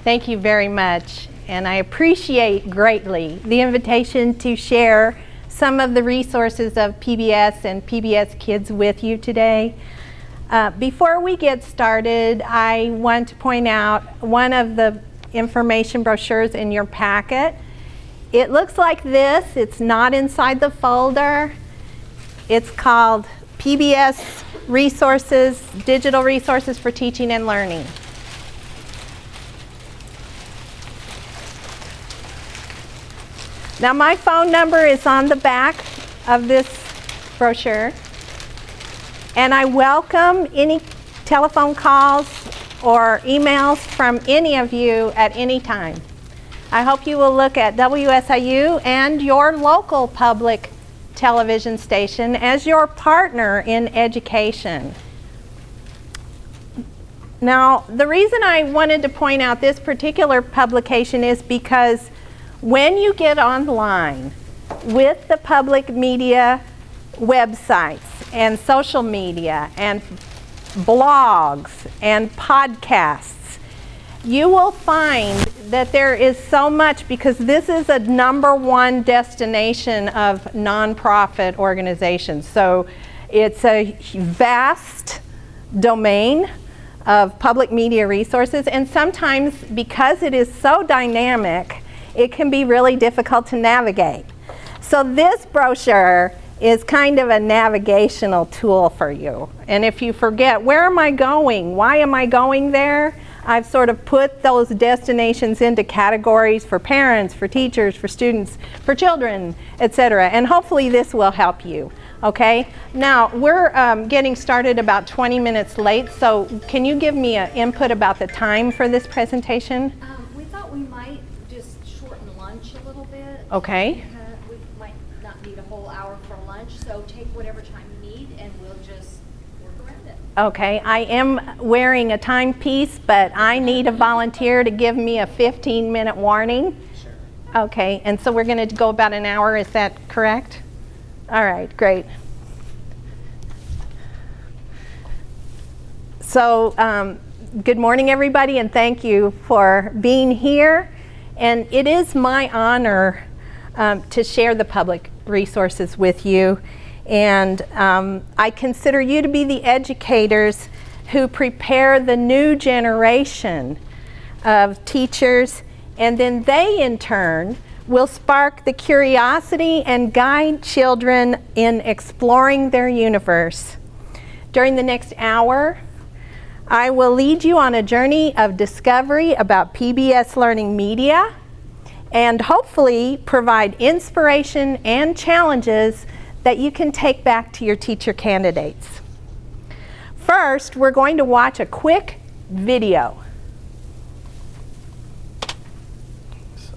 Thank you very much, and I appreciate greatly the invitation to share some of the resources of PBS and PBS Kids with you today. Before we get started, I want to point out one of the information brochures in your packet. It looks like this. It's not inside the folder. It's called PBS Resources, Digital Resources for Teaching and Learning. Now my phone number is on the back of this brochure, and I welcome any telephone calls or emails from any of you at any time. I hope you will look at WSIU and your local public television station as your partner in education. Now, the reason I wanted to point out this particular publication is because when you get online with the public media websites and social media and blogs and podcasts, you will find that there is so much, because this is a #1 destination of nonprofit organizations. So it's a vast domain of public media resources, and sometimes because it is so dynamic, it can be really difficult to navigate. So this brochure is kind of a navigational tool for you. And if you forget, where am I going? Why am I going there? I've sort of put those destinations into categories for parents, for teachers, for students, for children, etc. And hopefully this will help you. Okay? Now, we're getting started about 20 minutes late, so can you give me an input about the time for this presentation? We thought we might just shorten lunch a little bit. Okay. We might not need a whole hour for lunch, so take whatever time you need and we'll just work around it. Okay, I am wearing a timepiece, but I need a volunteer to give me a 15-minute warning. Sure. Okay, and so we're going to go about an hour, is that correct? All right, great. So, good morning, everybody, and thank you for being here. And it is my honor to share the public resources with you. And I consider you to be the educators who prepare the new generation of teachers, and then they, in turn, will spark the curiosity and guide children in exploring their universe. During the next hour, I will lead you on a journey of discovery about PBS learning media and hopefully provide inspiration and challenges that you can take back to your teacher candidates. First, we're going to watch a quick video.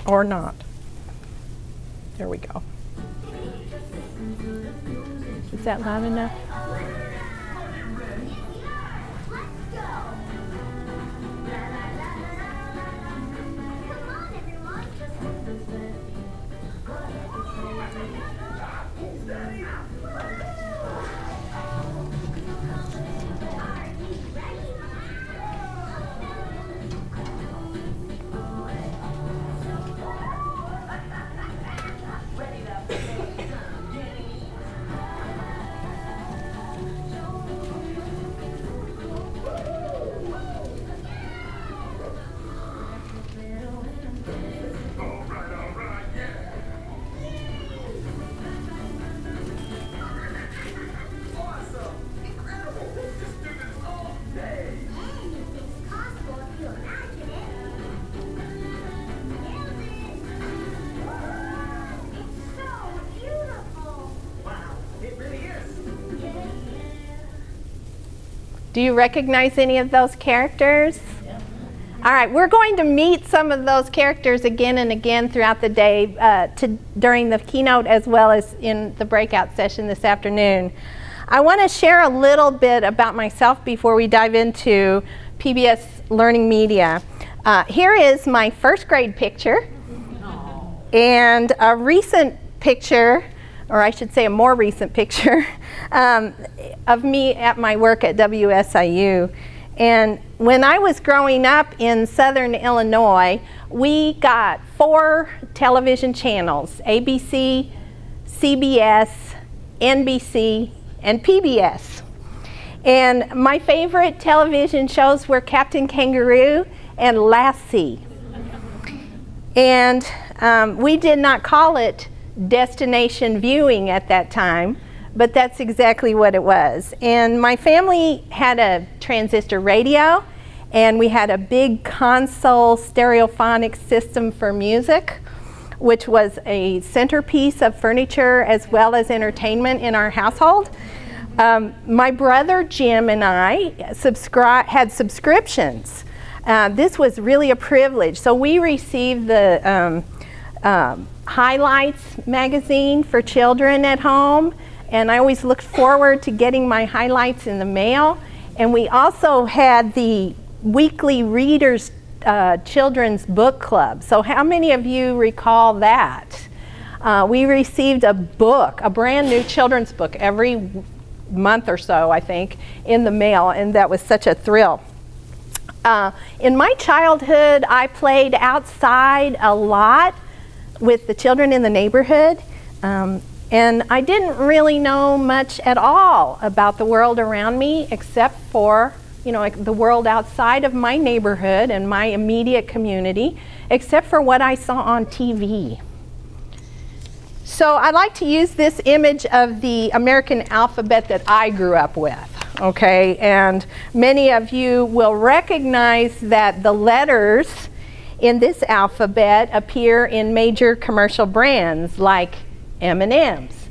Or not. There we go. Is that loud enough? Do you recognize any of those characters? Yeah. All right, we're going to meet some of those characters again and again throughout the day during the keynote as well as in the breakout session this afternoon. I want to share a little bit about myself before we dive into PBS Learning Media. Here is my first grade picture and a recent picture, or I should say a more recent picture, of me at my work at WSIU. And when I was growing up in Southern Illinois, we got 4 television channels: ABC, CBS, NBC, and PBS. And my favorite television shows were Captain Kangaroo and Lassie. And we did not call it destination viewing at that time, but that's exactly what it was. And my family had a transistor radio, and we had a big console stereophonic system for music, which was a centerpiece of furniture as well as entertainment in our household. My brother Jim and I had subscriptions. This was really a privilege. So we received the Highlights magazine for children at home, and I always looked forward to getting my highlights in the mail. And we also had the weekly Readers Children's Book Club. So how many of you recall that? We received a book, a brand new children's book every month or so, I think, in the mail, and that was such a thrill. In my childhood, I played outside a lot with the children in the neighborhood, and I didn't really know much at all about the world around me except for, like the world outside of my neighborhood and my immediate community, except for what I saw on TV. So I like to use this image of the American alphabet that I grew up with, okay? And many of you will recognize that the letters in this alphabet appear in major commercial brands like M&M's.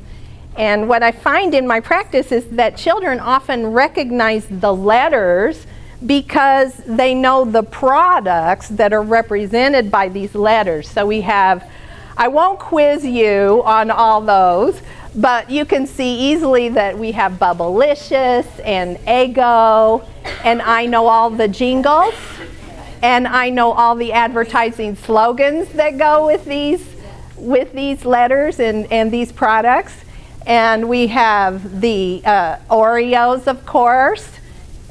And what I find in my practice is that children often recognize the letters because they know the products that are represented by these letters. So we have, I won't quiz you on all those, but you can see easily that we have Bubblicious and Eggo, and I know all the jingles, and I know all the advertising slogans that go with these letters and these products. And we have the Oreos, of course,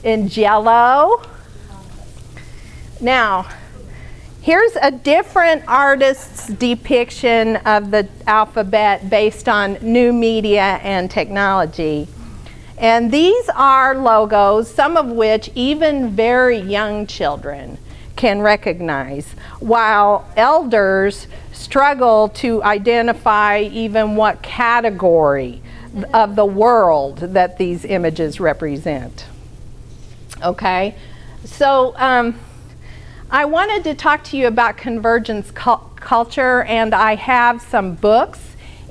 and Jell-O. Now, here's a different artist's depiction of the alphabet based on new media and technology. And these are logos, some of which even very young children can recognize, while elders struggle to identify even what category of the world that these images represent. Okay, so I wanted to talk to you about convergence culture, and I have some books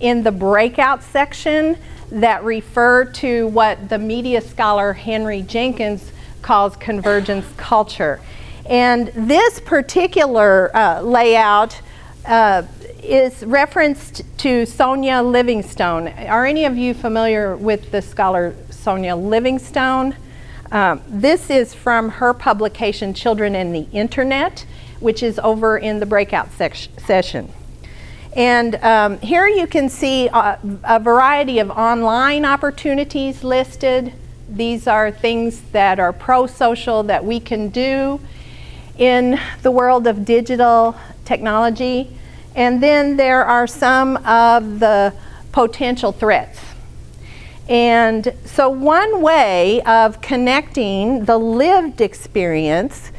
in the breakout section that refer to what the media scholar Henry Jenkins calls convergence culture. And this particular layout is referenced to Sonia Livingstone. Are any of you familiar with the scholar Sonia Livingstone? This is from her publication Children and the Internet, which is over in the breakout session. And here you can see a variety of online opportunities listed. These are things that are pro-social that we can do in the world of digital technology. And then there are some of the potential threats. And so one way of connecting the lived experience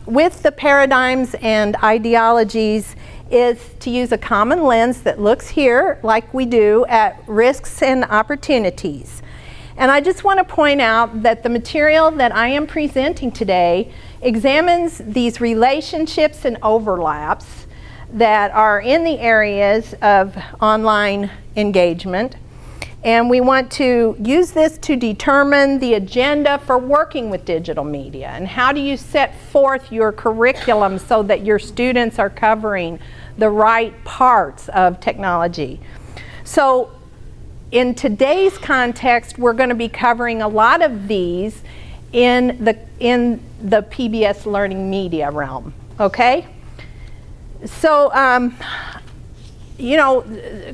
with the paradigms and ideologies is to use a common lens that looks here, like we do, at risks and opportunities. And I just want to point out that the material that I am presenting today examines these relationships and overlaps that are in the areas of online engagement. And we want to use this to determine the agenda for working with digital media. And how do you set forth your curriculum so that your students are covering the right parts of technology? So in today's context, we're going to be covering a lot of these in the PBS learning media realm, okay? So,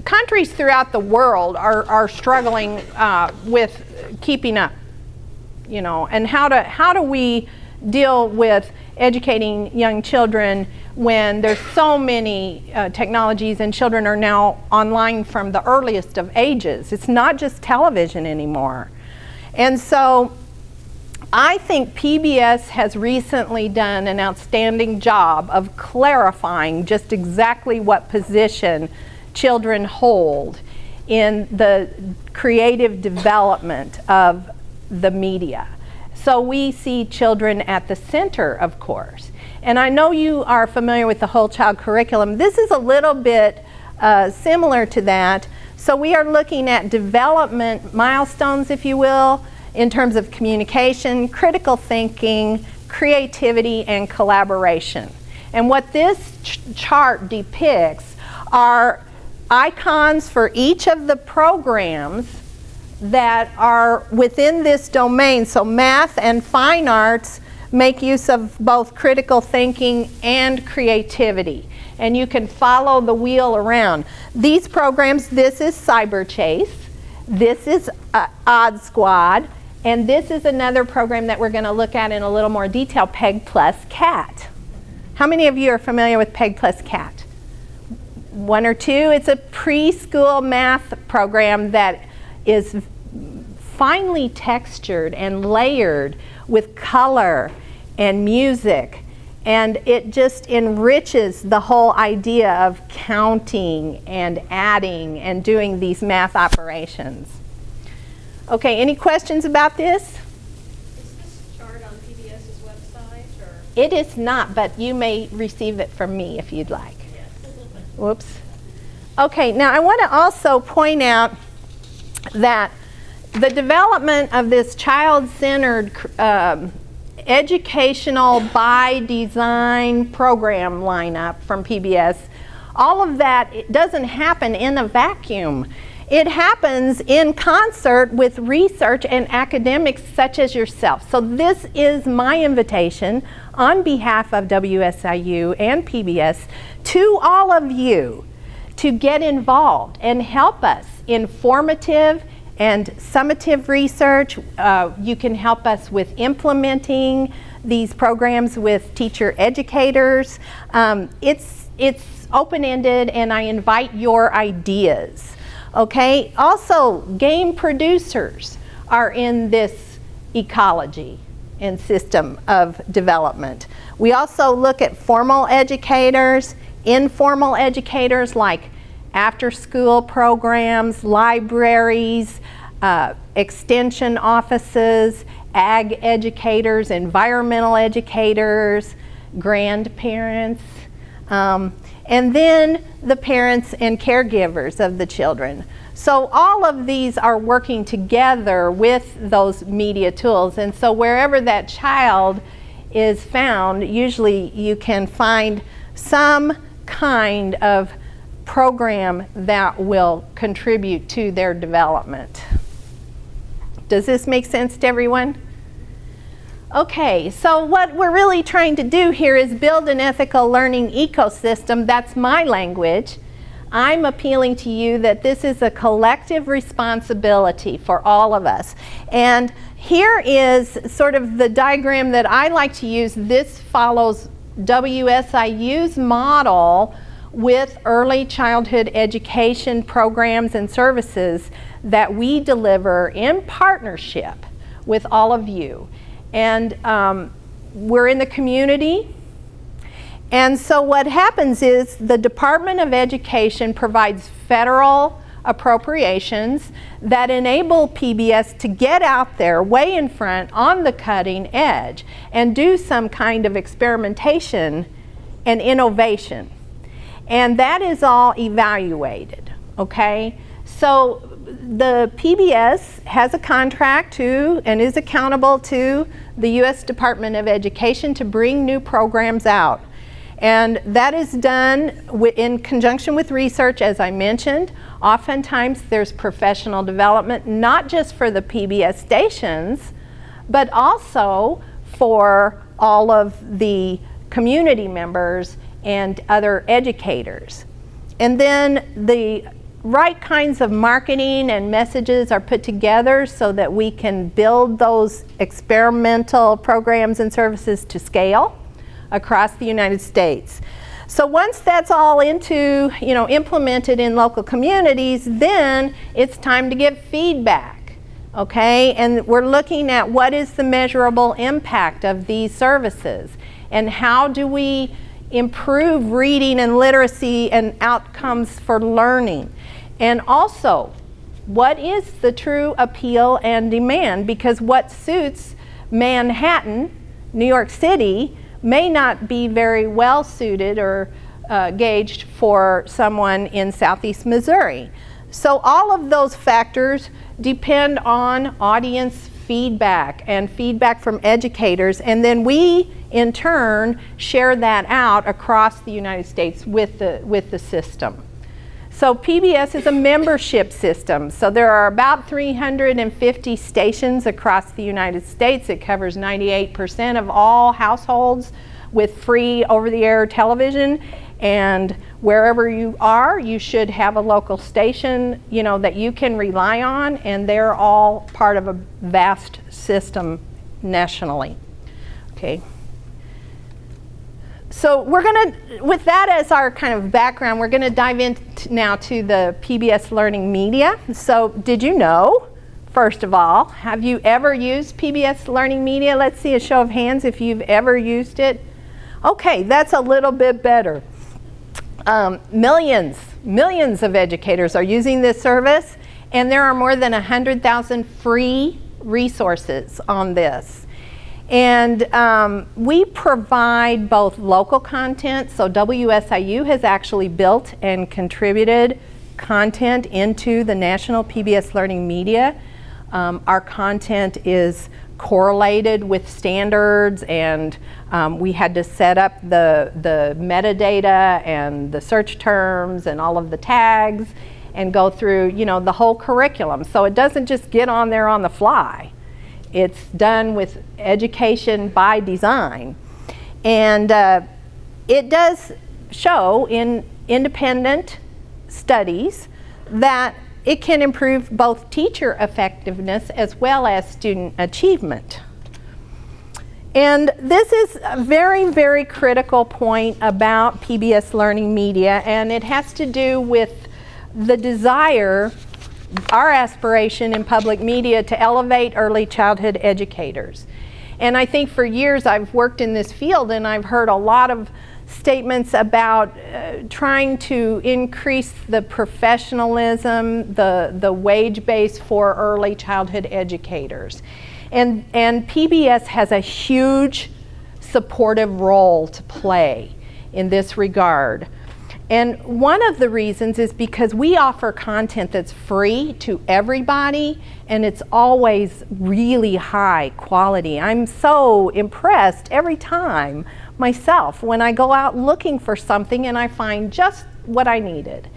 countries throughout the world are struggling with keeping up you know, and how do we deal with educating young children when there's so many technologies and children are now online from the earliest of ages. It's not just television anymore. And so I think PBS has recently done an outstanding job of clarifying just exactly what position children hold in the creative development of the media. So we see children at the center, of course. And I know you are familiar with the whole child curriculum. This is a little bit similar to that. So we are looking at development milestones, if you will, in terms of communication, critical thinking, creativity, and collaboration. And what this chart depicts are icons for each of the programs that are within this domain. So math and fine arts make use of both critical thinking and creativity. And you can follow the wheel around. These programs, this is Cyber Chase, this is Odd Squad, and this is another program that we're going to look at in a little more detail, Peg Plus Cat. How many of you are familiar with Peg Plus Cat? One or two? It's a preschool math program that is finely textured and layered with color and music, and it just enriches the whole idea of counting and adding and doing these math operations. Okay, any questions about this? Is this chart on PBS's website, or? It is not, but you may receive it from me if you'd like. Yes. Whoops. Okay, now I want to also point out that the development of this child-centered educational by design program lineup from PBS, all of that, it doesn't happen in a vacuum. It happens in concert with research and academics such as yourself. So this is my invitation on behalf of WSIU and PBS to all of you to get involved and help us in formative and summative research. You can help us with implementing these programs with teacher educators. It's open-ended, and I invite your ideas. Okay, also game producers are in this ecology and system of development. We also look at formal educators, informal educators like after-school programs, libraries, extension offices, ag educators, environmental educators, grandparents, and then the parents and caregivers of the children. So all of these are working together with those media tools, and so wherever that child is found, usually you can find some kind of program that will contribute to their development. Does this make sense to everyone? Okay, so what we're really trying to do here is build an ethical learning ecosystem. That's my language. I'm appealing to you that this is a collective responsibility for all of us. And here is sort of the diagram that I like to use. This follows WSIU's model with early childhood education programs and services that we deliver in partnership with all of you. And we're in the community. And so what happens is the Department of Education provides federal appropriations that enable PBS to get out there way in front on the cutting edge and do some kind of experimentation and innovation. And that is all evaluated, okay? So the PBS has a contract to and is accountable to the U.S. Department of Education to bring new programs out. And that is done in conjunction with research, as I mentioned. Oftentimes there's professional development, not just for the PBS stations, but also for all of the community members and other educators. And then the right kinds of marketing and messages are put together so that we can build those experimental programs and services to scale across the United States. So once that's all implemented in local communities, then it's time to give feedback, okay? And we're looking at what is the measurable impact of these services and how do we improve reading and literacy and outcomes for learning. And also, what is the true appeal and demand? Because what suits Manhattan, New York City, may not be very well suited or gauged for someone in Southeast Missouri. So all of those factors depend on audience feedback and feedback from educators, and then we in turn share that out across the United States with the system. So PBS is a membership system. So there are about 350 stations across the United States. It covers 98% of all households with free over-the-air television. And wherever you are, you should have a local station, that you can rely on, and they're all part of a vast system nationally. Okay. So we're going to, with that as our kind of background, we're going to dive in now to the PBS Learning Media. So did you know, first of all, have you ever used PBS Learning Media? Let's see a show of hands if you've ever used it. Okay, that's a little bit better. Millions of educators are using this service, and there are more than 100,000 free resources on this. And we provide both local content, so WSIU has actually built and contributed content into the National PBS Learning Media. Our content is correlated with standards, and we had to set up the metadata and the search terms and all of the tags and go through, the whole curriculum. So it doesn't just get on there on the fly. It's done with education by design. And it does show in independent studies that it can improve both teacher effectiveness as well as student achievement. And this is a very, very critical point about PBS Learning Media, and it has to do with the desire, our aspiration in public media, to elevate early childhood educators. And I think for years I've worked in this field, and I've heard a lot of statements about trying to increase the professionalism, the wage base for early childhood educators. And PBS has a huge supportive role to play in this regard. And one of the reasons is because we offer content that's free to everybody, and it's always really high quality. I'm so impressed every time myself when I go out looking for something and I find just what I needed.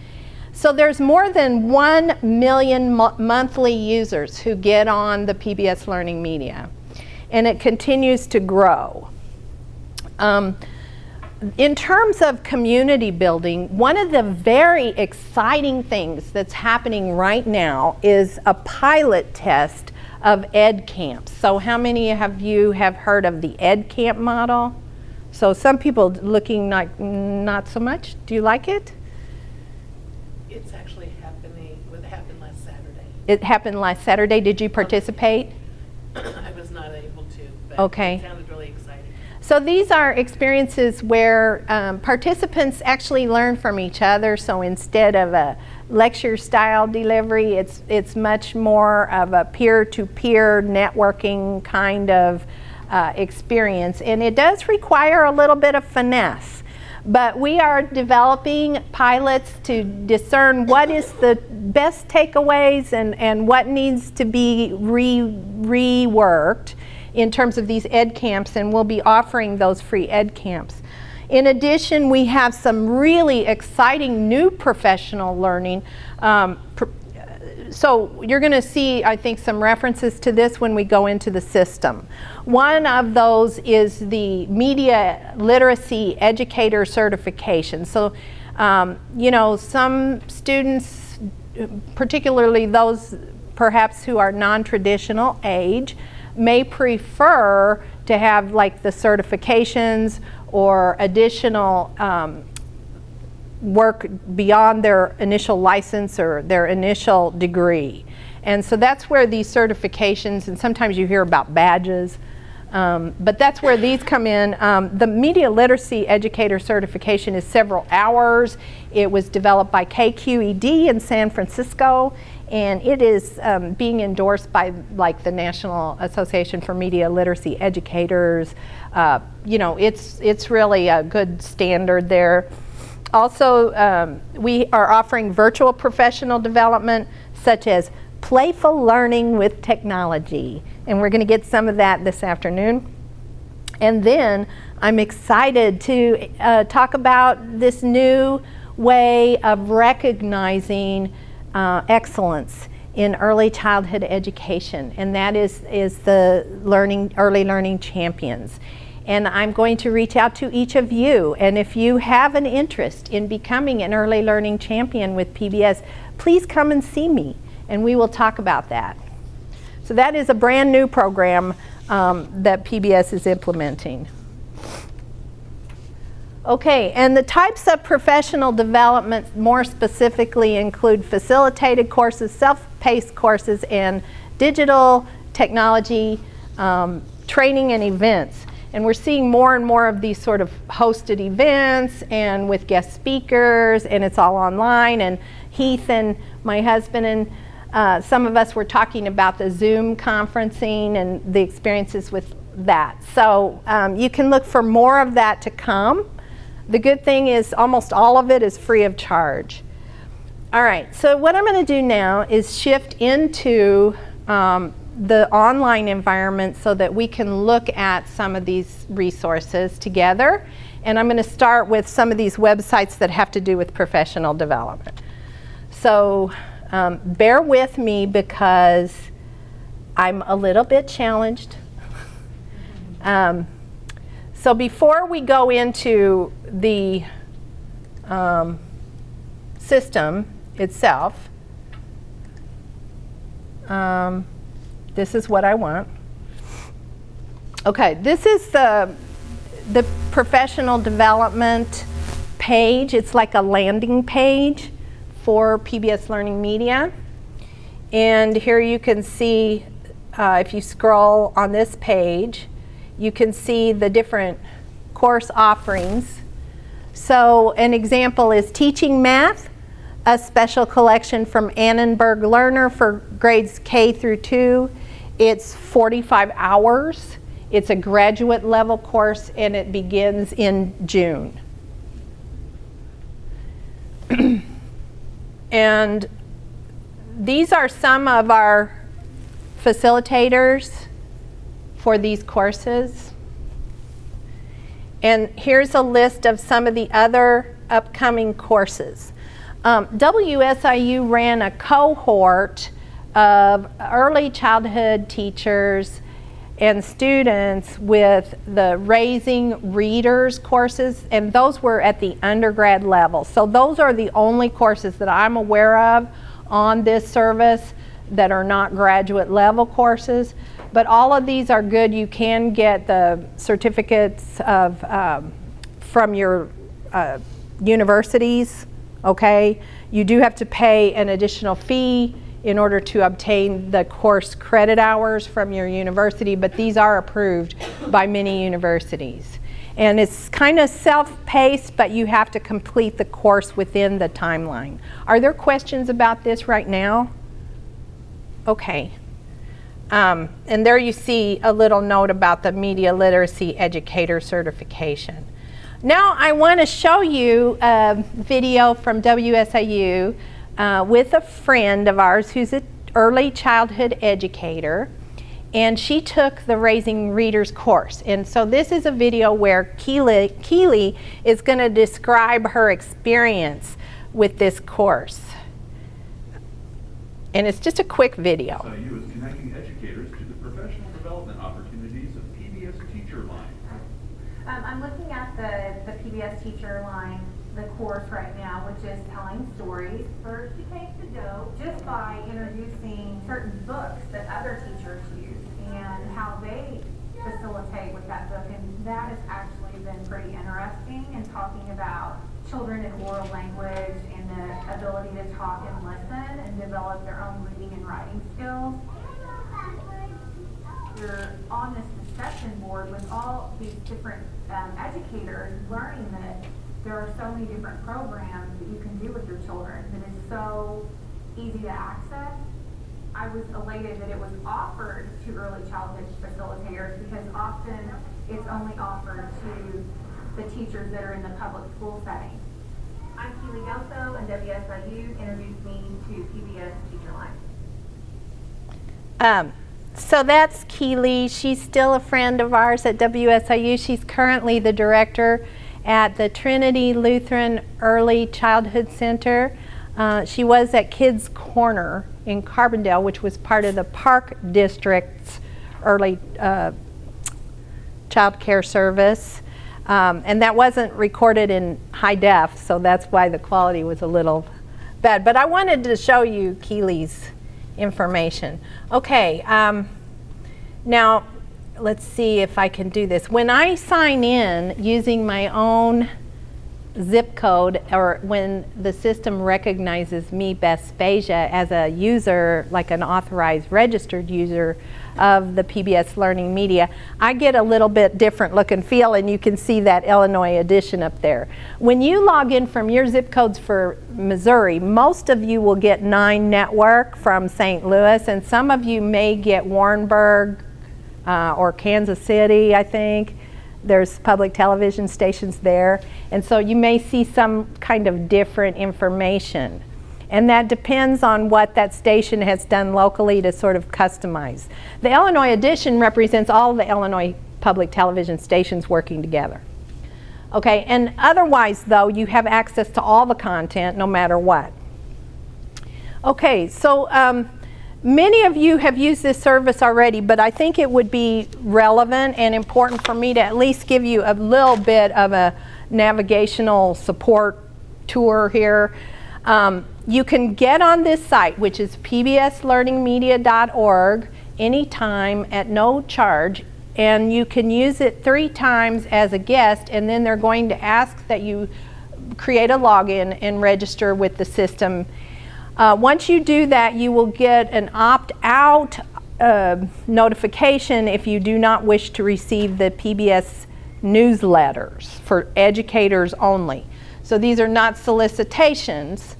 So there's more than 1 million monthly users who get on the PBS Learning Media, and it continues to grow. In terms of community building, one of the very exciting things that's happening right now is a pilot test of ed camps. So how many of you have heard of the ed camp model? So some people looking like not so much. Do you like it? It's actually happening, it happened last Saturday. It happened last Saturday. Did you participate? I was not able to, but okay. It sounded really exciting. So these are experiences where participants actually learn from each other. So instead of a lecture style delivery, it's much more of a peer-to-peer networking kind of experience. And it does require a little bit of finesse. But we are developing pilots to discern what is the best takeaways and what needs to be reworked in terms of these ed camps, and we'll be offering those free ed camps. In addition, we have some really exciting new professional learning. So you're going to see, I think, some references to this when we go into the system. One of those is the Media Literacy Educator Certification. So, some students particularly those perhaps who are non-traditional age, may prefer to have like the certifications or additional work beyond their initial license or their initial degree. And so that's where these certifications, and sometimes you hear about badges, but that's where these come in. The Media Literacy Educator Certification is several hours. It was developed by KQED in San Francisco, and it is being endorsed by like the National Association for Media Literacy Educators. You know, it's really a good standard there. Also, we are offering virtual professional development, such as playful learning with technology. And we're going to get some of that this afternoon. And then I'm excited to talk about this new way of recognizing excellence in early childhood education, and that is the early learning champions. And I'm going to reach out to each of you, and if you have an interest in becoming an early learning champion with PBS, please come and see me, and we will talk about that. So that is a brand new program that PBS is implementing. Okay, and the types of professional development more specifically include facilitated courses, self-paced courses, and digital technology training and events. And we're seeing more and more of these sort of hosted events and with guest speakers, and it's all online. And Heath and my husband and some of us were talking about the Zoom conferencing and the experiences with that. So you can look for more of that to come. The good thing is almost all of it is free of charge. All right, so what I'm going to do now is shift into the online environment so that we can look at some of these resources together. And I'm going to start with some of these websites that have to do with professional development. So bear with me because I'm a little bit challenged. So before we go into the system itself, this is what I want. Okay, this is the professional development page. It's like a landing page for PBS Learning Media. And here you can see, if you scroll on this page, you can see the different course offerings. So an example is Teaching Math, a special collection from Annenberg Lerner for grades K through 2. It's 45 hours. It's a graduate level course and it begins in June. And these are some of our facilitators for these courses. And here's a list of some of the other upcoming courses. WSIU ran a cohort of early childhood teachers and students with the Raising Readers courses, and those were at the undergrad level. So those are the only courses that I'm aware of on this service that are not graduate level courses. But all of these are good. You can get the certificates of, from your universities, okay? You do have to pay an additional fee in order to obtain the course credit hours from your university, but these are approved by many universities. And it's kind of self-paced, but you have to complete the course within the timeline. Are there questions about this right now? Okay. And there you see a little note about the Media Literacy Educator Certification. Now I want to show you a video from WSIU with a friend of ours who's an early childhood educator, and she took the Raising Readers course. And so this is a video where Keely is going to describe her experience with this course. And it's just a quick video. WSIU is connecting educators to the professional development opportunities of PBS Teacher Line. I'm looking at the PBS Teacher Line the course right now, which is telling stories. First, you take the dough just by introducing certain books that other teachers use and how they facilitate with that book. And that has actually been pretty interesting in talking about children and oral language and the ability to talk and listen and develop their own reading and writing skills. You're on this discussion board with all these different educators learning that there are so many different programs that you can do with your children that is so easy to access. I was elated that it was offered to early childhood facilitators because often it's only offered to the teachers that are in the public school setting. I'm Keely Gelso, and WSIU introduced me to PBS Teacher Line. So that's Keely. She's still a friend of ours at WSIU. She's currently the director at the Trinity Lutheran Early Childhood Center. She was at Kids Corner in Carbondale, which was part of the Park District's early child care service. And that wasn't recorded in high def, so that's why the quality was a little bad. But I wanted to show you Keely's information. Okay, now let's see if I can do this. When I sign in using my own zip code, or when the system recognizes me, Beth Spezia, as a user, like an authorized registered user of the PBS Learning Media, I get a little bit different look and feel, and you can see that Illinois edition up there. When you log in from your zip codes for Missouri, most of you will get 9 Network from St. Louis, and some of you may get Warrenburg or Kansas City, I think. There's public television stations there, and so you may see some kind of different information. And that depends on what that station has done locally to sort of customize. The Illinois edition represents all the Illinois public television stations working together. Okay, and otherwise though, you have access to all the content no matter what. Okay, so many of you have used this service already, but I think it would be relevant and important for me to at least give you a little bit of a navigational support tour here. You can get on this site, which is pbslearningmedia.org, anytime at no charge, and you can use it 3 times as a guest, and then they're going to ask that you create a login and register with the system. Once you do that, you will get an opt-out notification if you do not wish to receive the PBS newsletters for educators only. So these are not solicitations.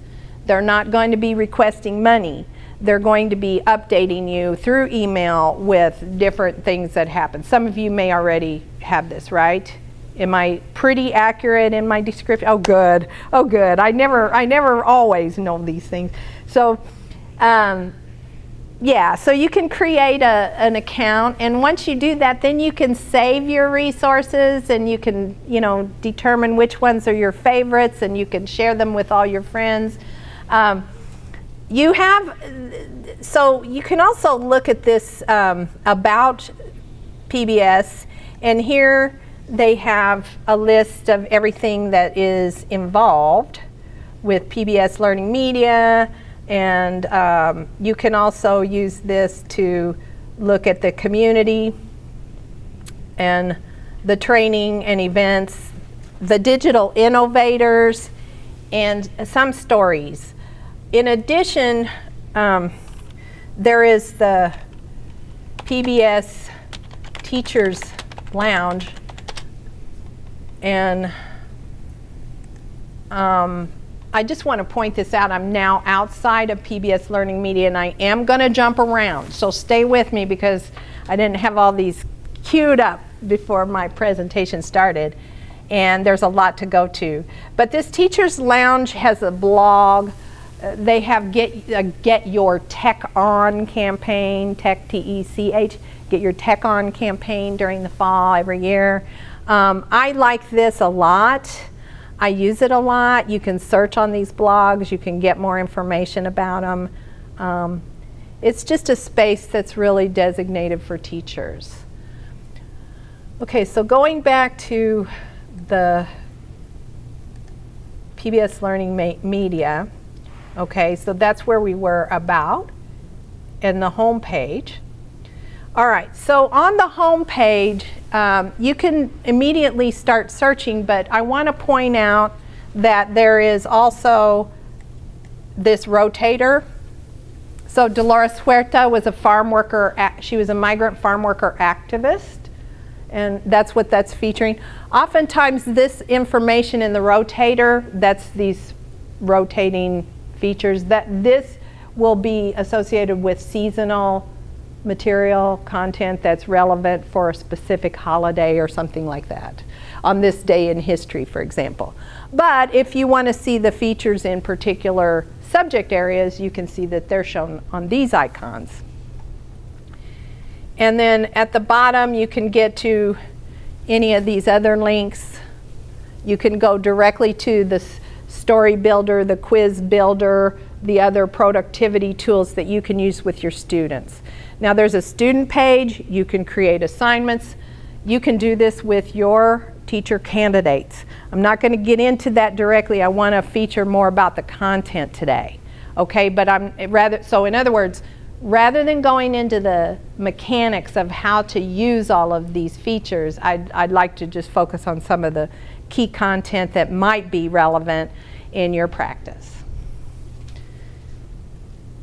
They're not going to be requesting money. They're going to be updating you through email with different things that happen. Some of you may already have this, right? Am I pretty accurate in my description? Oh, good. Oh, good. I never always know these things. So, yeah, so you can create an account, and once you do that, then you can save your resources, and you can, determine which ones are your favorites, and you can share them with all your friends. So you can also look at this about PBS, and here they have a list of everything that is involved with PBS Learning Media, and you can also use this to look at the community and the training and events, the digital innovators, and some stories. In addition, there is the PBS Teachers Lounge, and I just want to point this out. I'm now outside of PBS Learning Media, and I am going to jump around, so stay with me because I didn't have all these queued up before my presentation started, and there's a lot to go to. But this Teachers Lounge has a blog. They have Get Your Tech On campaign, Tech, T-E-C-H, Get Your Tech On campaign during the fall every year. I like this a lot. I use it a lot. You can search on these blogs. You can get more information about them. It's just a space that's really designated for teachers. Okay, so going back to the PBS Learning Media. Okay, so that's where we were about in the home page. All right, so on the home page, you can immediately start searching, but I want to point out that there is also this rotator. So Dolores Huerta was a farm worker, she was a migrant farm worker activist, and that's what that's featuring. Oftentimes this information in the rotator, that's these rotating features, that this will be associated with seasonal material content that's relevant for a specific holiday or something like that, on this day in history, for example. But if you want to see the features in particular subject areas, you can see that they're shown on these icons. And then at the bottom, you can get to any of these other links. You can go directly to the story builder, the quiz builder, the other productivity tools that you can use with your students. Now there's a student page, you can create assignments. You can do this with your teacher candidates. I'm not going to get into that directly. I want to feature more about the content today. Okay, but so in other words, rather than going into the mechanics of how to use all of these features, I'd like to just focus on some of the key content that might be relevant in your practice.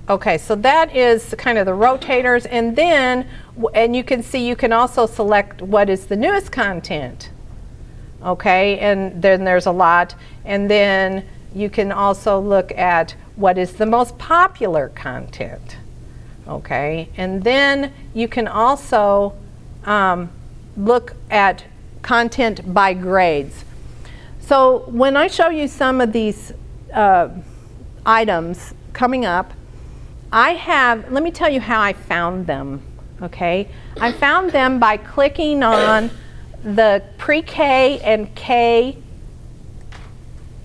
Okay, so that is kind of the rotators, and then, and you can see you can also select what is the newest content. Okay, and then there's a lot, and then you can also look at what is the most popular content. Okay, and then you can also look at content by grades. So when I show you some of these items coming up, let me tell you how I found them, okay? I found them by clicking on the pre-K and K,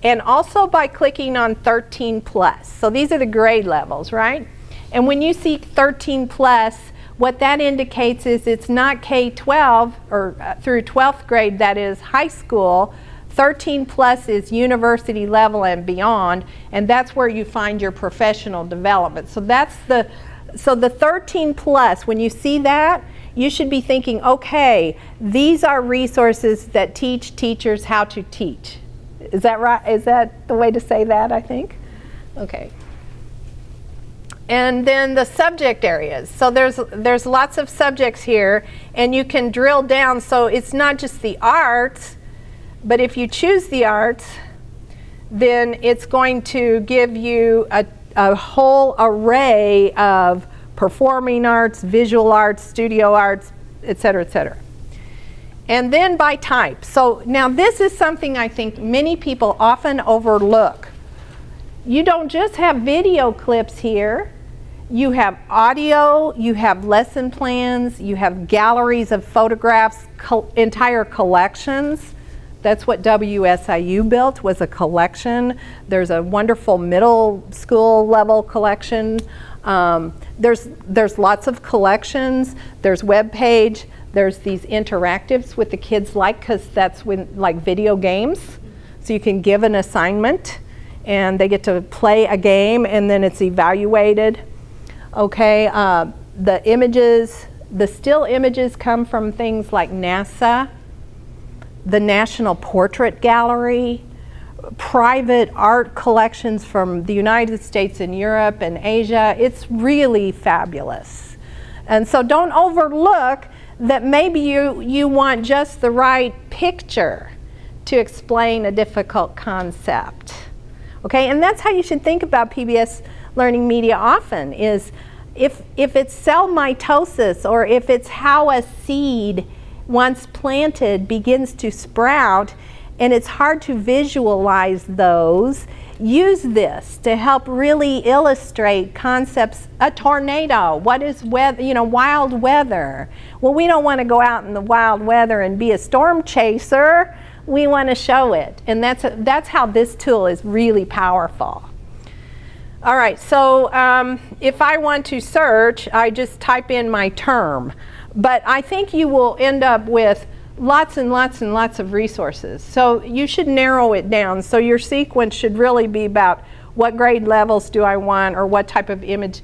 and also by clicking on 13 plus. So these are the grade levels, right? And when you see 13 plus, what that indicates is it's not K-12 or through 12th grade, that is high school. 13 plus is university level and beyond, and that's where you find your professional development. So the 13 plus, when you see that, you should be thinking, okay, these are resources that teach teachers how to teach. Is that right? Is that the way to say that, I think? Okay. And then the subject areas. So there's lots of subjects here, and you can drill down. So it's not just the arts, but if you choose the arts, then it's going to give you a whole array of performing arts, visual arts, studio arts, et cetera, et cetera. And then by type. So now this is something I think many people often overlook. You don't just have video clips here. You have audio, you have lesson plans, you have galleries of photographs, entire collections. That's what WSIU built, was a collection. There's a wonderful middle school level collection. There's lots of collections. There's web page. There's these interactives with the kids because that's like video games. So you can give an assignment and they get to play a game and then it's evaluated. Okay, the images, the still images come from things like NASA, the National Portrait Gallery, private art collections from the United States and Europe and Asia. It's really fabulous. And so don't overlook that maybe you want just the right picture to explain a difficult concept. Okay, and that's how you should think about PBS Learning Media often, is if it's cell mitosis, or if it's how a seed once planted begins to sprout and it's hard to visualize those, use this to help really illustrate concepts. A tornado, what is weather, wild weather. Well, we don't want to go out in the wild weather and be a storm chaser. We want to show it, and that's how this tool is really powerful. All right, so if I want to search, I just type in my term, but I think you will end up with lots and lots and lots of resources. So you should narrow it down. So your sequence should really be about what grade levels do I want, or what type of image.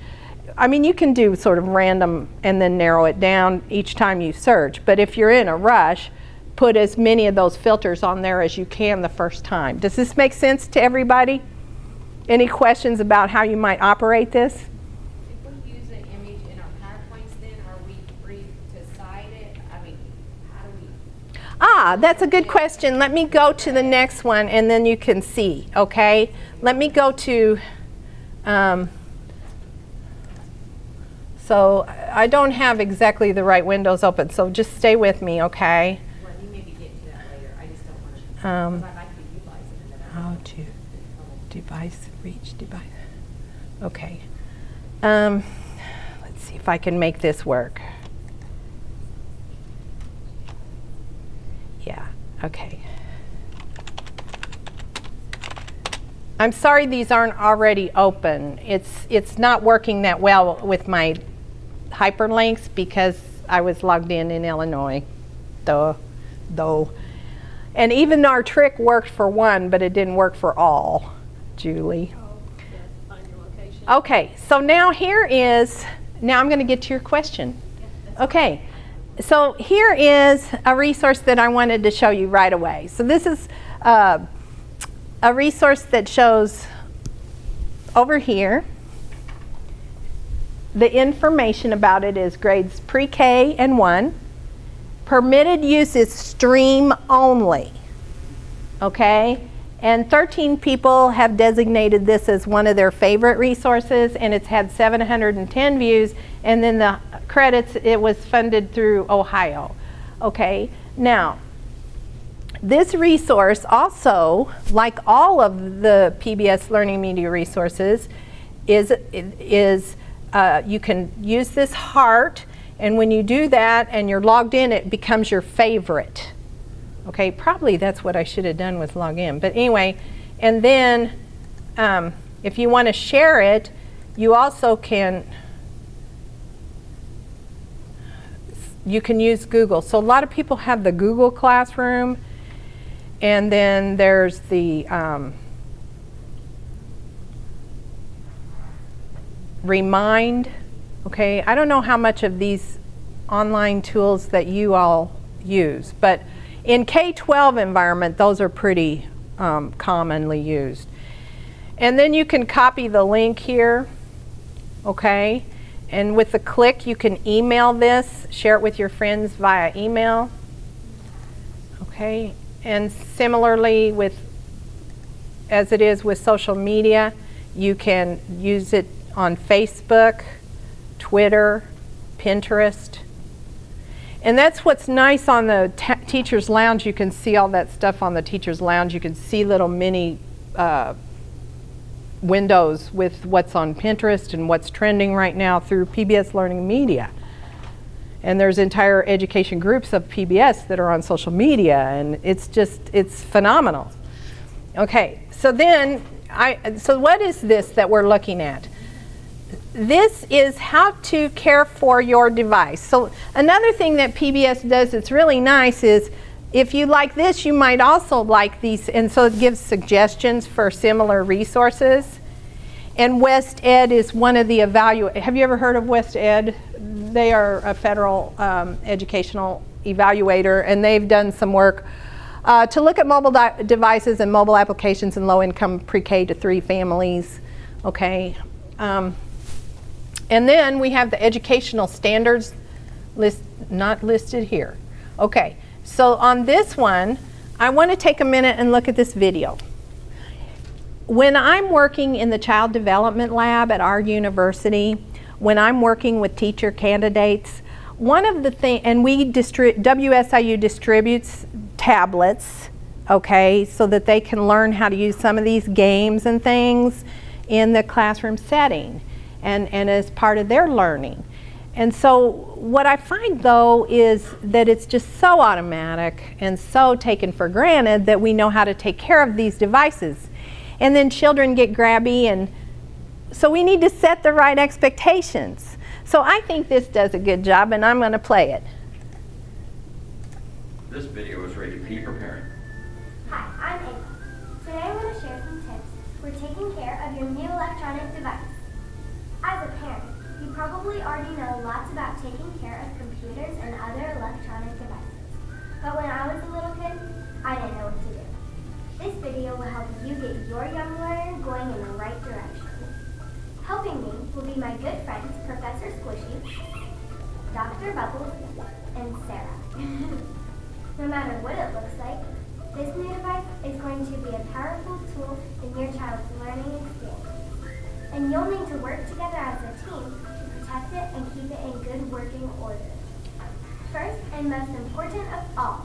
I mean, you can do sort of random and then narrow it down each time you search. But if you're in a rush, put as many of those filters on there as you can the first time. Does this make sense to everybody? Any questions about how you might operate this? If we use an image in our PowerPoints, then are we free to cite it? I mean, how do we? Ah, that's a good question. Let me go to the next one and then you can see, okay? Let me go to, so I don't have exactly the right windows open, so just stay with me, okay? Well, you maybe get to that later. I just don't want to. Um, Because I'd like to utilize it and then I How don't to know. device, reach device. Okay. Let's see if I can make this work. Yeah, okay. I'm sorry these aren't already open. It's not working that well with my hyperlinks because I was logged in Illinois, though. And even our trick worked for one, but it didn't work for all, Julie. Oh, to find your location. Okay, so now now I'm going to get to your question. Okay, so here is a resource that I wanted to show you right away. So this is a resource that shows over here. The information about it is grades pre-K and 1. Permitted use is stream only. Okay? And 13 people have designated this as one of their favorite resources, and it's had 710 views, and then the credits, it was funded through Ohio. Okay? Now, this resource also, like all of the PBS Learning Media resources, you can use this heart, and when you do that and you're logged in, it becomes your favorite. Okay, probably that's what I should have done with log in. But anyway, and then if you want to share it, you also can use Google. So a lot of people have the Google Classroom, and then there's the Remind. Okay, I don't know how much of these online tools that you all use, but in K-12 environment, those are pretty commonly used. And then you can copy the link here, okay? And with the click, you can email this, share it with your friends via email, okay? And similarly, as it is with social media, you can use it on Facebook, Twitter, Pinterest. And that's what's nice on the Teacher's Lounge. You can see all that stuff on the Teacher's Lounge. You can see little mini windows with what's on Pinterest and what's trending right now through PBS Learning Media. And there's entire education groups of PBS that are on social media, and it's phenomenal. Okay, so then, so what is this that we're looking at? This is how to care for your device. So another thing that PBS does that's really nice is if you like this, you might also like these, and so it gives suggestions for similar resources. And WestEd is one of the have you ever heard of WestEd? They are a federal educational evaluator, and they've done some work to look at mobile devices and mobile applications in low-income pre-K to 3 families. Okay. And then we have the educational standards not listed here. Okay, so on this one, I want to take a minute and look at this video. When I'm working in the Child Development Lab at our university, when I'm working with teacher candidates, one of the things, and WSIU distributes tablets, okay, so that they can learn how to use some of these games and things in the classroom setting. And as part of their learning. And so what I find though is that it's just so automatic and so taken for granted that we know how to take care of these devices. And then children get grabby, and so we need to set the right expectations. So I think this does a good job, and I'm going to play it. This video is rated P for parent. Hi, I'm Ava. Today I'm going to share some tips for taking care of your new electronic device. As a parent, you probably already know lots about taking care of computers and other electronic devices. But when I was a little kid, I didn't know what to do. This video will help you get your young learner going in the right direction. Helping me will be my good friends, Professor Squishy, Dr. Bubbles, and Sarah. No matter what it looks like, this new device is going to be a powerful tool in your child's learning experience. And you'll need to work together as a team to protect it and keep it in good working order. First and most important of all,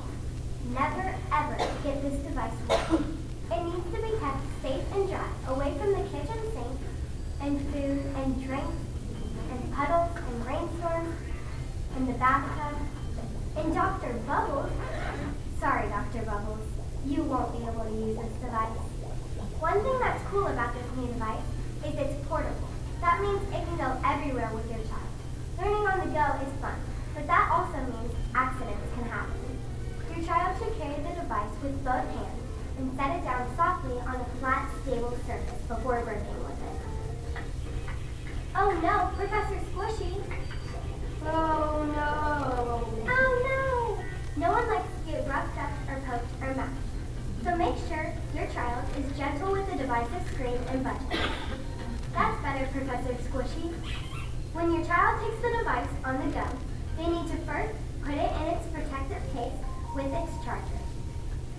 never ever get this device wet. It needs to be kept safe and dry, away from the kitchen sink and food and drinks and puddles and rainstorms and the bathtub. And Dr. Bubbles, sorry Dr. Bubbles, you won't be able to use this device. One thing that's cool about this new device is it's portable. That means it can go everywhere with your child. Learning on the go is fun, but that also means accidents can happen. Your child should carry the device with both hands and set it down softly on a flat, stable surface before working with it. Oh no, Professor Squishy! Oh no! Oh no! No one likes to get roughed up or poked or mashed. So make sure your child is gentle with the device's screen and buttons. That's better, Professor Squishy. When your child takes the device on the go, they need to first put it in its protective case with its charger.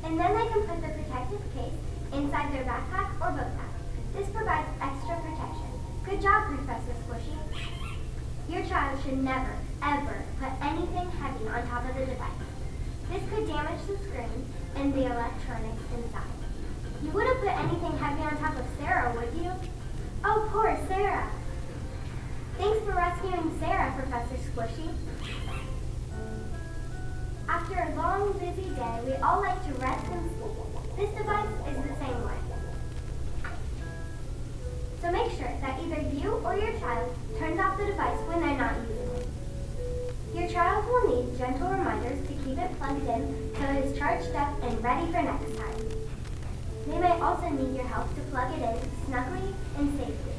And then they can put the protective case inside their backpack or book bag. This provides extra protection. Good job, Professor Squishy. Your child should never, ever put anything heavy on top of the device. This could damage the screen and the electronics inside. You wouldn't put anything heavy on top of Sarah, would you? Oh, poor Sarah. Thanks for rescuing Sarah, Professor Squishy. After a long, busy day, we all like to rest and sleep. This device is the same way. So make sure that either you or your child turns off the device when they're not using it. Your child will need gentle reminders to keep it plugged in so it is charged up and ready for next time. They may also need your help to plug it in snugly and safely.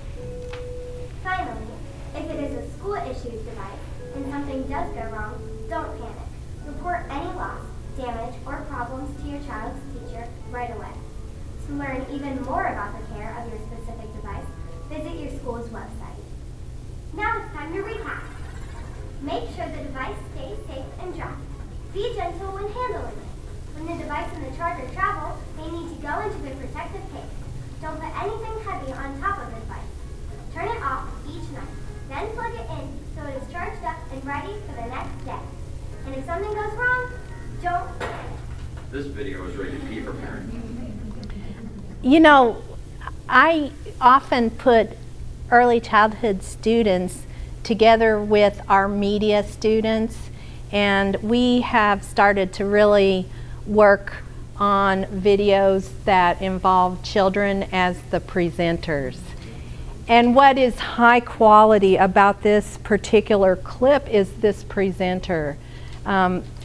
Finally, if it is a school-issued device and something does go wrong, don't panic. Report any loss, damage, or problems to your child's teacher right away. To learn even more about the care of your specific device, visit your school's website. Now it's time to recap. Make sure the device stays safe and dry. Be gentle when handling it. When the device and the charger travel, they need to go into the protective case. Don't put anything heavy on top of the device. Turn it off each night. Then plug it in so it is charged up and ready for the next day. And if something goes wrong, don't panic. This video is rated P for parent. You know, I often put early childhood students together with our media students, and we have started to really work on videos that involve children as the presenters. And what is high quality about this particular clip is this presenter.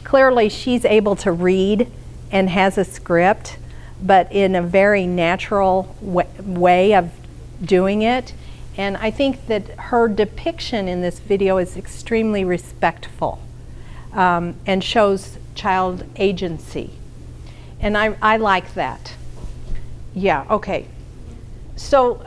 Clearly she's able to read and has a script, but in a very natural way of doing it. And I think that her depiction in this video is extremely respectful and shows child agency. And I like that. Yeah, okay. So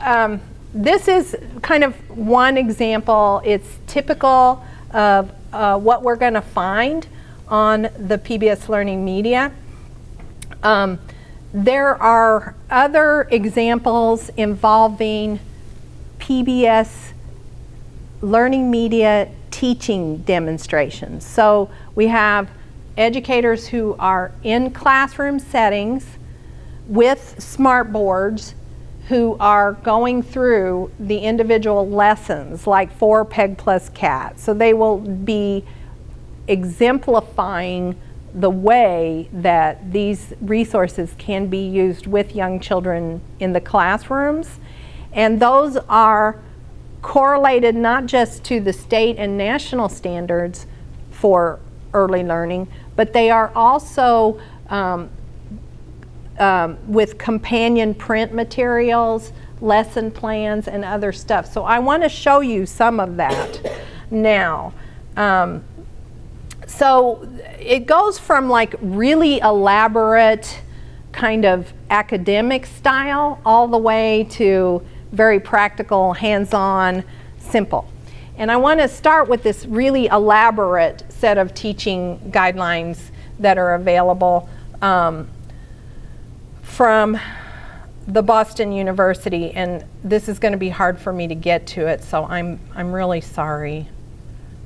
this is kind of one example. It's typical of what we're going to find on the PBS Learning Media. There are other examples involving PBS Learning Media teaching demonstrations. So we have educators who are in classroom settings with smart boards who are going through the individual lessons, like for Peg plus Cat. So they will be exemplifying the way that these resources can be used with young children in the classrooms. And those are correlated not just to the state and national standards for early learning, but they are also with companion print materials, lesson plans, and other stuff. So I want to show you some of that now. So it goes from like really elaborate kind of academic style all the way to very practical, hands-on, simple. And I want to start with this really elaborate set of teaching guidelines that are available from the Boston University, and this is going to be hard for me to get to it, so I'm really sorry.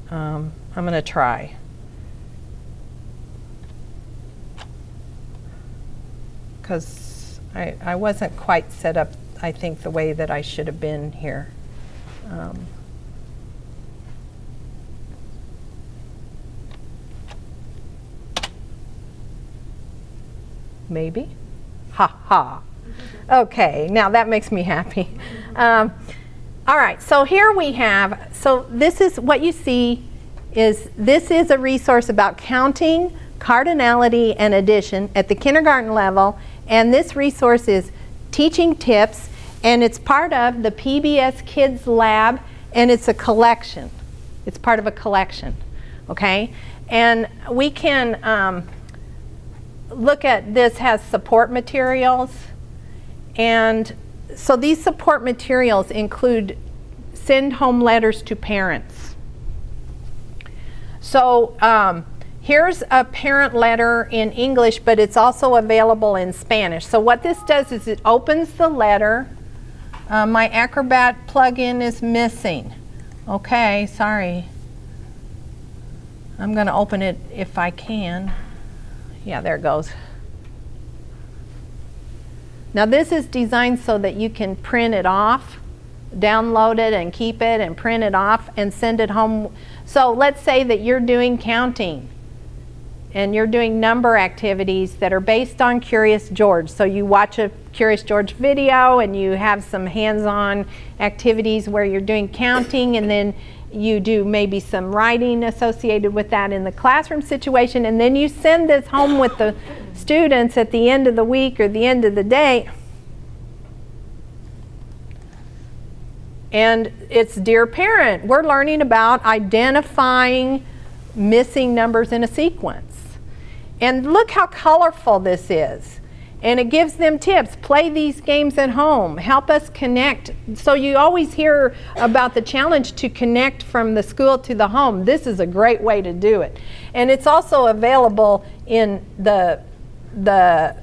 I'm going to try. Because I wasn't quite set up, I think, the way that I should have been here. Maybe? Ha ha. Okay, now that makes me happy. All right, so here we have, so this is what you see is, this is a resource about counting, cardinality, and addition at the kindergarten level, and this resource is teaching tips, and it's part of the PBS Kids Lab, and it's a collection. It's part of a collection, okay? And we can look at, this has support materials, and so these support materials include send home letters to parents. So here's a parent letter in English, but it's also available in Spanish. So what this does is it opens the letter. My Acrobat plugin is missing. Okay, sorry. I'm going to open it if I can. Yeah, there it goes. Now this is designed so that you can print it off, download it and keep it and print it off and send it home. So let's say that you're doing counting and you're doing number activities that are based on Curious George. So you watch a Curious George video and you have some hands-on activities where you're doing counting, and then you do maybe some writing associated with that in the classroom situation, and then you send this home with the students at the end of the week or the end of the day. And it's, dear parent, we're learning about identifying missing numbers in a sequence. And look how colorful this is. And it gives them tips. Play these games at home. Help us connect. So you always hear about the challenge to connect from the school to the home. This is a great way to do it. And it's also available in the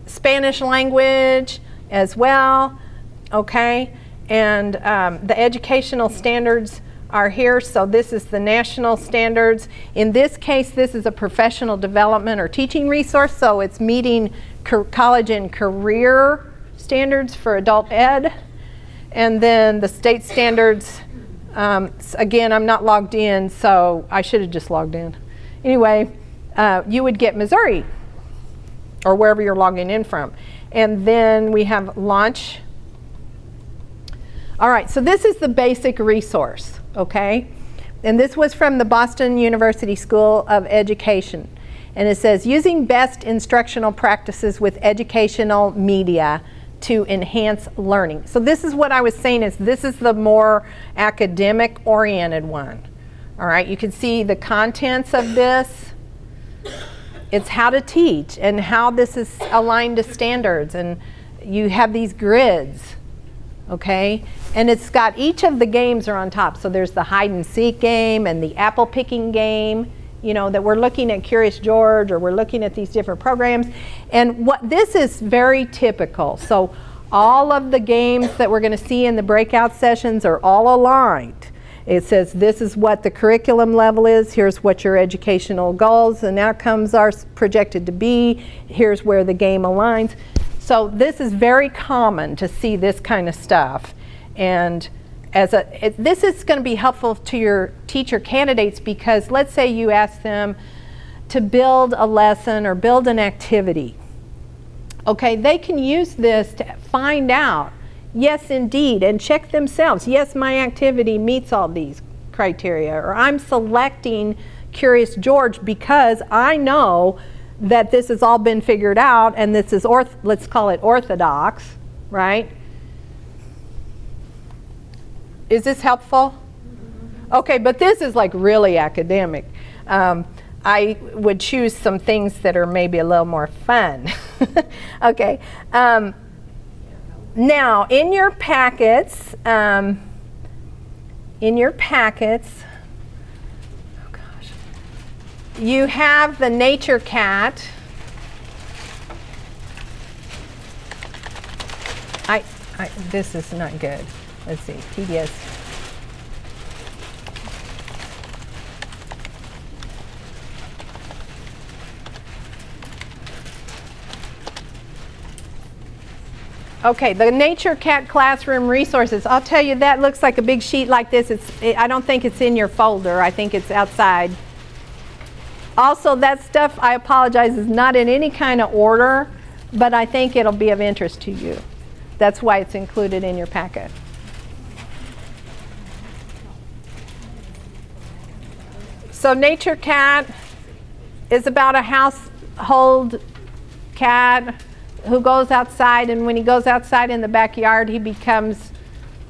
Spanish language as well, okay? And the educational standards are here. So this is the national standards. In this case, this is a professional development or teaching resource, so it's meeting college and career standards for adult ed. And then the state standards, again, I'm not logged in, so I should have just logged in. Anyway, you would get Missouri or wherever you're logging in from. And then we have launch. All right, so this is the basic resource, okay? And this was from the Boston University School of Education. And it says, using best instructional practices with educational media to enhance learning. So this is what I was saying, is this is the more academic oriented one. All right, you can see the contents of this. It's how to teach and how this is aligned to standards. And you have these grids, okay? And it's got, each of the games are on top. So there's the hide and seek game and the apple picking game, you know, that we're looking at Curious George, or we're looking at these different programs. And what this is very typical. So all of the games that we're going to see in the breakout sessions are all aligned. It says this is what the curriculum level is, here's what your educational goals and outcomes are projected to be, here's where the game aligns. So this is very common to see this kind of stuff. And this is going to be helpful to your teacher candidates, because let's say you ask them to build a lesson or build an activity. Okay, they can use this to find out, yes indeed, and check themselves. Yes, my activity meets all these criteria, or I'm selecting Curious George because I know that this has all been figured out and this is, let's call it orthodox, right? Is this helpful? Okay, but this is like really academic. I would choose some things that are maybe a little more fun. Okay. Now, in your packets, oh gosh, you have the Nature Cat. This is not good. Let's see, PBS. Okay, the Nature Cat Classroom Resources. I'll tell you, that looks like a big sheet like this. I don't think it's in your folder. I think it's outside. Also, that stuff, I apologize, is not in any kind of order, but I think it'll be of interest to you. That's why it's included in your packet. So Nature Cat is about a household cat who goes outside, and when he goes outside in the backyard, he becomes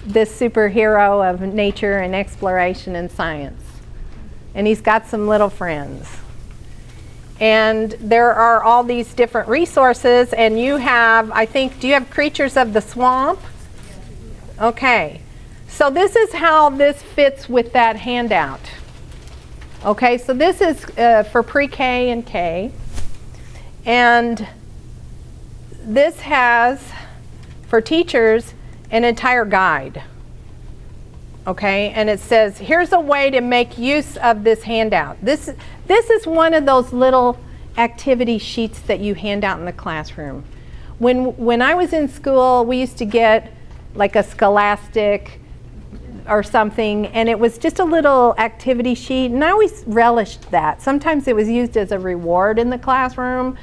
this superhero of nature and exploration and science. And he's got some little friends. And there are all these different resources, and you have, I think, do you have Creatures of the Swamp? Okay. So this is how this fits with that handout. Okay, so this is for pre-K and K. And this has, for teachers, an entire guide. Okay, and it says, here's a way to make use of this handout. This is one of those little activity sheets that you hand out in the classroom. When I was in school, we used to get like a Scholastic or something, and it was just a little activity sheet, and I always relished that. Sometimes it was used as a reward in the classroom.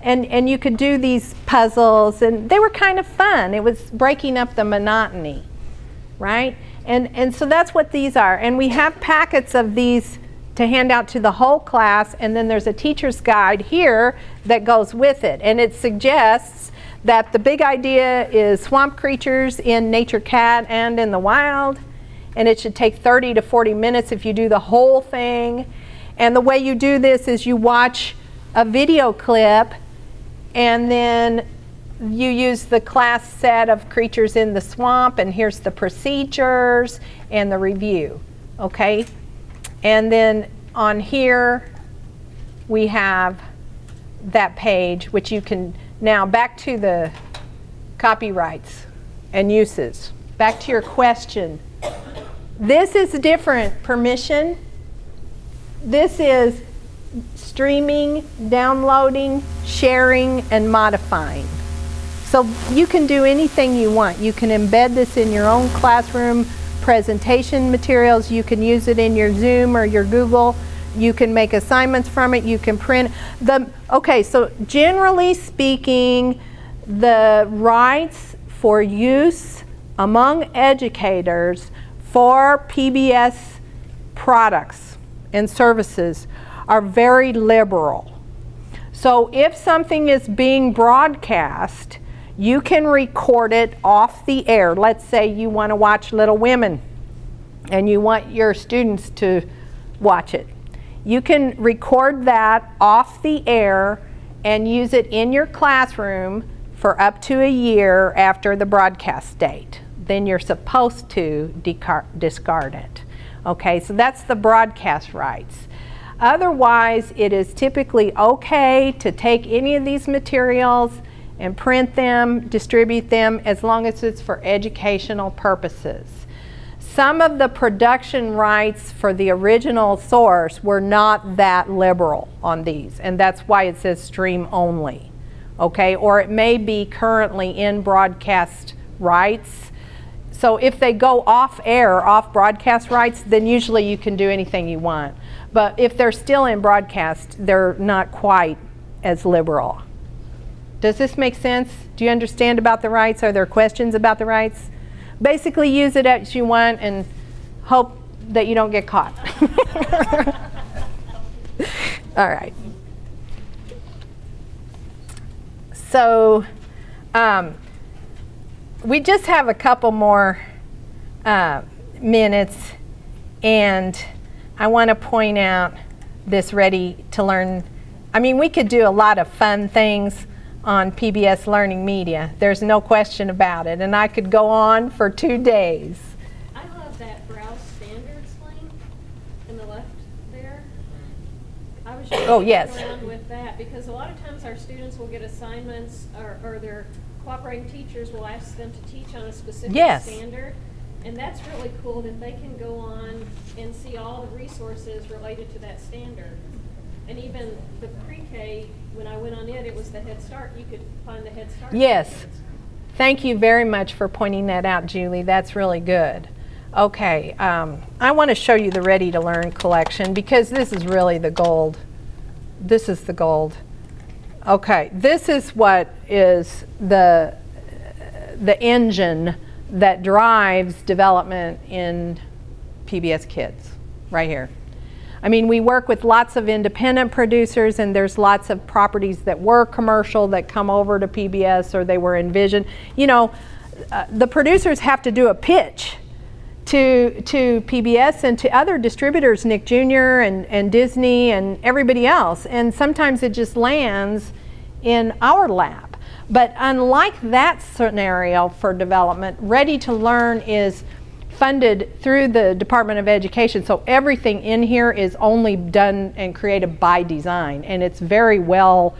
And you could do these puzzles, and they were kind of fun. It was breaking up the monotony, right? And so that's what these are. And we have packets of these to hand out to the whole class, and then there's a teacher's guide here that goes with it. And it suggests that the big idea is swamp creatures in Nature Cat and in the wild, and it should take 30 to 40 minutes if you do the whole thing. And the way you do this is you watch a video clip, and then you use the class set of Creatures in the Swamp, and here's the procedures and the review, okay? And then on here we have that page, which you can, now back to the copyrights and uses. Back to your question. This is different. Permission. This is streaming, downloading, sharing, and modifying. So you can do anything you want. You can embed this in your own classroom presentation materials. You can use it in your Zoom or your Google. You can make assignments from it. You can print them. Okay, so generally speaking, the rights for use among educators for PBS products and services are very liberal. So if something is being broadcast, you can record it off the air. Let's say you want to watch Little Women and you want your students to watch it. You can record that off the air and use it in your classroom for up to a year after the broadcast date. Then you're supposed to discard it. Okay, so that's the broadcast rights. Otherwise, it is typically okay to take any of these materials and print them, distribute them, as long as it's for educational purposes. Some of the production rights for the original source were not that liberal on these, and that's why it says stream only, okay? Or it may be currently in broadcast rights. So if they go off air, off broadcast rights, then usually you can do anything you want. But if they're still in broadcast, they're not quite as liberal. Does this make sense? Do you understand about the rights? Are there questions about the rights? Basically use it as you want and hope that you don't get caught. All right. So we just have a couple more minutes, and I want to point out this Ready to Learn. I mean, we could do a lot of fun things on PBS Learning Media. There's no question about it, and I could go on for 2 days. I love that browse standards link in the left there. I was just yes. around with that because a lot of times our students will get assignments or their cooperating teachers will ask them to teach on a specific standard. And that's really cool that they can go on and see all the resources related to that standard. And even the pre-K, when I went on it was the Head Start. You could find the Head Start. Yes. standards. Thank you very much for pointing that out, Julie. That's really good. Okay, I want to show you the Ready to Learn collection because this is really the gold. This is the gold. Okay, this is what is the engine that drives development in PBS Kids, right here. I mean, we work with lots of independent producers, and there's lots of properties that were commercial that come over to PBS or they were in Vision. You know, the producers have to do a pitch to PBS and to other distributors, Nick Jr. and Disney and everybody else, and sometimes it just lands in our lap. But unlike that scenario for development, Ready to Learn is funded through the Department of Education, so everything in here is only done and created by design, and it's very well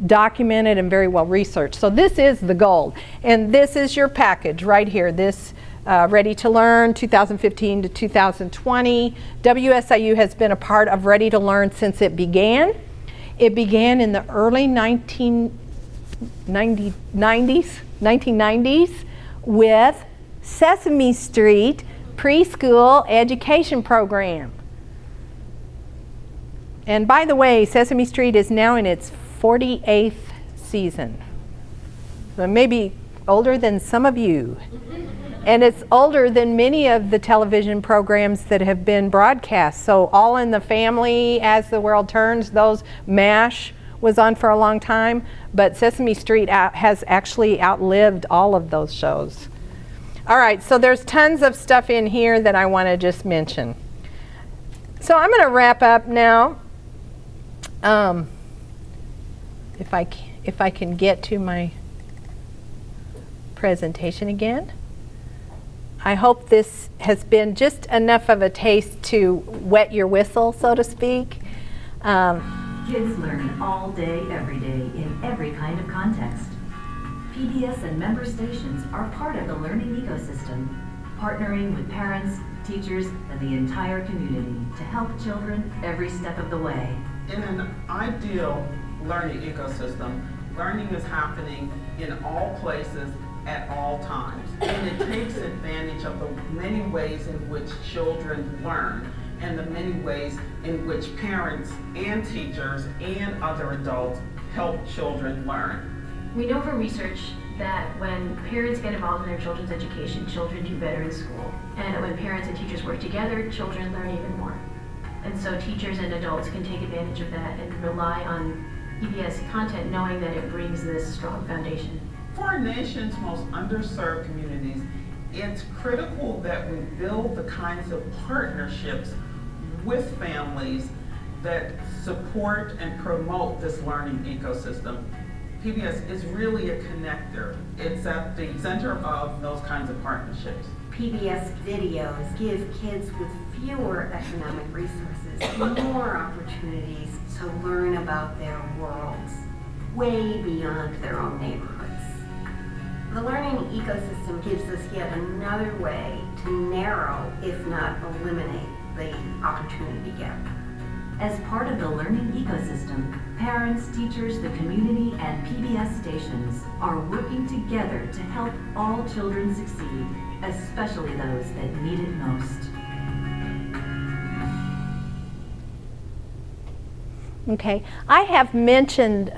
documented and very well researched. So this is the gold, and this is your package right here. This Ready to Learn 2015 to 2020. WSIU has been a part of Ready to Learn since it began. It began in the early 1990s with Sesame Street preschool education program. And by the way, Sesame Street is now in its 48th season. So maybe older than some of you. And it's older than many of the television programs that have been broadcast. So All in the Family, As the World Turns, those, MASH was on for a long time, but Sesame Street has actually outlived all of those shows. All right, so there's tons of stuff in here that I want to just mention. So I'm going to wrap up now. If I can get to my presentation again. I hope this has been just enough of a taste to wet your whistle, so to speak. Kids learn all day, every day, in every kind of context. PBS and member stations are part of the learning ecosystem, partnering with parents, teachers, and the entire community to help children every step of the way. In an ideal learning ecosystem, learning is happening in all places at all times. And it takes advantage of the many ways in which children learn and the many ways in which parents and teachers and other adults help children learn. We know from research that when parents get involved in their children's education, children do better in school. And that when parents and teachers work together, children learn even more. And so teachers and adults can take advantage of that and rely on PBS content knowing that it brings this strong foundation. For our nation's most underserved communities, it's critical that we build the kinds of partnerships with families that support and promote this learning ecosystem. PBS is really a connector. It's at the center of those kinds of partnerships. PBS videos give kids with fewer economic resources more opportunities to learn about their worlds, way beyond their own neighborhoods. The learning ecosystem gives us yet another way to narrow, if not eliminate, the opportunity gap. As part of the learning ecosystem, parents, teachers, the community, and PBS stations are working together to help all children succeed, especially those that need it most. Okay, I have mentioned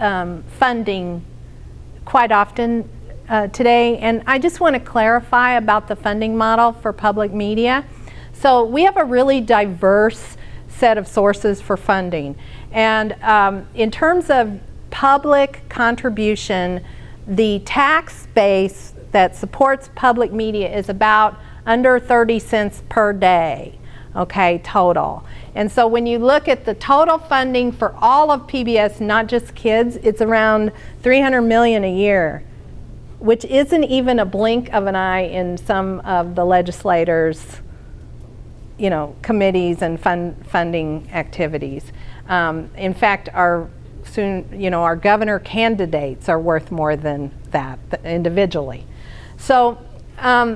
funding quite often today, and I just want to clarify about the funding model for public media. So we have a really diverse set of sources for funding, And in terms of public contribution, the tax base that supports public media is about under 30 cents per day, okay, total. And so when you look at the total funding for all of PBS, not just kids, it's around $300 million a year, which isn't even a blink of an eye in some of the legislators' committees and funding activities. In fact, our governor candidates are worth more than that individually. So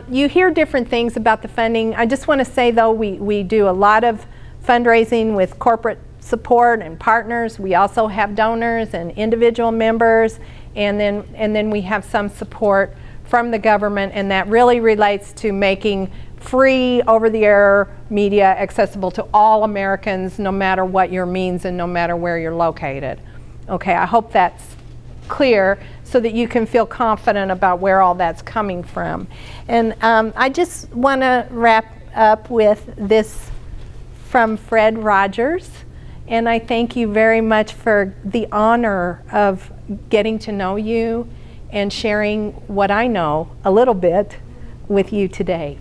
you hear different things about the funding. I just want to say, though, we do a lot of fundraising with corporate support and partners. We also have donors and individual members, and then we have some support from the government, and that really relates to making free over-the-air media accessible to all Americans, no matter what your means and no matter where you're located. Okay, I hope that's clear so that you can feel confident about where all that's coming from. And I just want to wrap up with this from Fred Rogers, and I thank you very much for the honor of getting to know you and sharing what I know a little bit with you today.